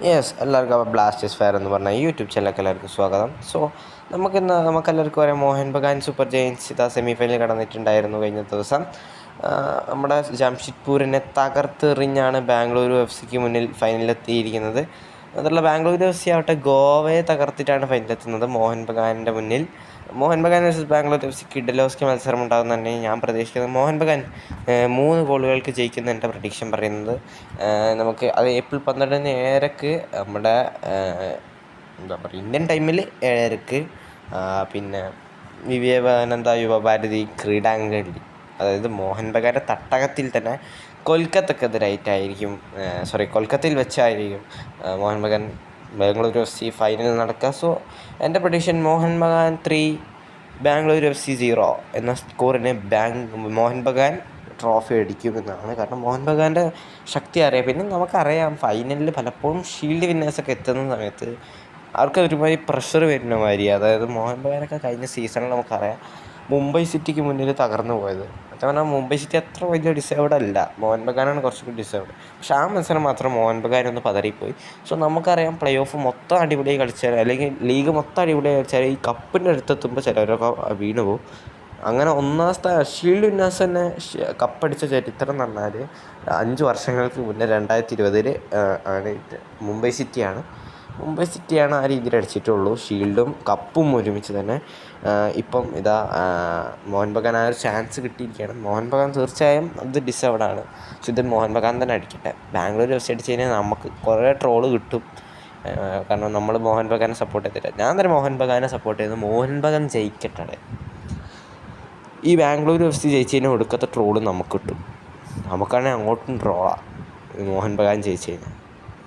എല്ലാവർക്കും അപ്പോൾ Blasters fair എന്ന് പറഞ്ഞ യൂട്യൂബ് ചാനലിലേക്ക് എല്ലാവർക്കും സ്വാഗതം. നമുക്കെല്ലാവർക്കും അറിയാം, മോഹൻ ബഗാൻ സൂപ്പർ ജയൻസ് ഇതാ സെമി ഫൈനലിൽ കടന്നിട്ടുണ്ടായിരുന്നു കഴിഞ്ഞ ദിവസം. നമ്മുടെ ജംഷഡ്പൂരിനെ തകർത്തെറിഞ്ഞാണ് ബാംഗ്ലൂരു എഫ് സിക്ക് മുന്നിൽ ഫൈനലിലെത്തിയിരിക്കുന്നത്. അതുള്ള ബാംഗ്ലൂരു എഫ് സി ആവട്ടെ ഗോവയെ തകർത്തിട്ടാണ് ഫൈനലിലെത്തുന്നത് മോഹൻ ബഗാനിൻ്റെ മുന്നിൽ. മോഹൻ ബഗാൻ വേഴ്സസ് ബാംഗ്ലൂർ എഫ് സിക്ക് കിഡിലോസ്കി മത്സരം ഉണ്ടാകുമെന്ന് തന്നെ ഞാൻ പ്രതീക്ഷിക്കുന്നത്. മോഹൻ ബഗാൻ 3 ഗോളുകൾക്ക് ജയിക്കുന്ന എൻ്റെ പ്രഡിക്ഷൻ പറയുന്നത്. നമുക്ക് അത് ഏപ്രിൽ 12 ഏഴരക്ക് നമ്മുടെ എന്താ പറയുക, ഇന്ത്യൻ ടൈമിൽ 7:30 പിന്നെ വിവേകാനന്ദ യുവഭാരതി ക്രീഡാങ്കണത്തിൽ, അതായത് മോഹൻ ബഗാൻ്റെ തട്ടകത്തിൽ തന്നെ കൊൽക്കത്തയിൽ വെച്ചായിരിക്കും Mohun Bagan Bengaluru F C final നടക്കുക. സോ എൻ്റെ prediction Mohun Bagan 3 Bengaluru F C 0 എന്ന സ്കോറിന് മോഹൻ ബഗാൻ ട്രോഫി അടിക്കുമെന്നാണ്. കാരണം മോഹൻ ബഗാൻ്റെ ശക്തി അറിയാം. പിന്നെ നമുക്കറിയാം, ഫൈനലിൽ പലപ്പോഴും ഷീൽഡ് വിന്നേഴ്സൊക്കെ എത്തുന്ന സമയത്ത് അവർക്ക് ഒരുമാതിരി പ്രഷർ വരുന്ന മാതിരി. അതായത് മോഹൻ ബഗാനൊക്കെ കഴിഞ്ഞ സീസണിൽ നമുക്കറിയാം മുംബൈ സിറ്റിക്ക് മുന്നിൽ തകർന്നു പോയത്. പറഞ്ഞാൽ മുംബൈ സിറ്റി അത്ര വലിയ ഡിസേർവ്ഡ് അല്ല, മോഹൻ ബഗാനാണ് കുറച്ചുകൂടി ഡിസേർവ്ഡ്. പക്ഷേ ആ മത്സരം മാത്രം മോഹൻ ബഗാൻ ഒന്ന് പതറിപ്പോയി. സോ നമുക്കറിയാം, പ്ലേ ഓഫ് മൊത്തം അടിപൊളിയായി കളിച്ചാൽ, അല്ലെങ്കിൽ ലീഗ് മൊത്തം അടിപൊളിയായി കളിച്ചാൽ ഈ കപ്പിൻ്റെ അടുത്തെത്തുമ്പോൾ ചിലരൊക്കെ വീണ് പോകും. അങ്ങനെ ഒന്നാം ഷീൽഡ് വിന്നേഴ്സ് തന്നെ കപ്പടിച്ച ചരിത്രം എന്ന് പറഞ്ഞാൽ 5 വർഷങ്ങൾക്ക് മുന്നേ 2020 ആണ് മുംബൈ സിറ്റിയാണ് ആ രീതിയിൽ അടിച്ചിട്ടുള്ളൂ. ഷീൽഡും കപ്പും ഒരുമിച്ച് തന്നെ. ഇപ്പം ഇതാ മോഹൻ ബഗാൻ ആ ഒരു ചാൻസ് കിട്ടിയിരിക്കുകയാണ്. മോഹൻ ബഗാൻ തീർച്ചയായും അത് ഡിസേർവ്ഡാണ്. പക്ഷെ ഇത് മോഹൻ ബഗാൻ തന്നെ അടിക്കട്ടെ. ബാംഗ്ലൂർ എഫ് സി അടിച്ച് കഴിഞ്ഞാൽ നമുക്ക് കുറേ ട്രോള് കിട്ടും. കാരണം നമ്മൾ മോഹൻ ബഗാനെ സപ്പോർട്ട് ചെയ്തിട്ട്, ഞാൻ തന്നെ മോഹൻ ബഗാനെ സപ്പോർട്ട് ചെയ്യുന്നു. മോഹൻ ബഗാൻ ജയിക്കട്ടെ. ഈ ബാംഗ്ലൂർ എഫ് സി ജയിച്ച് കഴിഞ്ഞാൽ ഒടുക്കത്തെ ട്രോള് നമുക്ക് കിട്ടും. നമുക്കാണെങ്കിൽ അങ്ങോട്ടും ട്രോളാണ് മോഹൻ ബഗാൻ ജയിച്ച് കഴിഞ്ഞാൽ.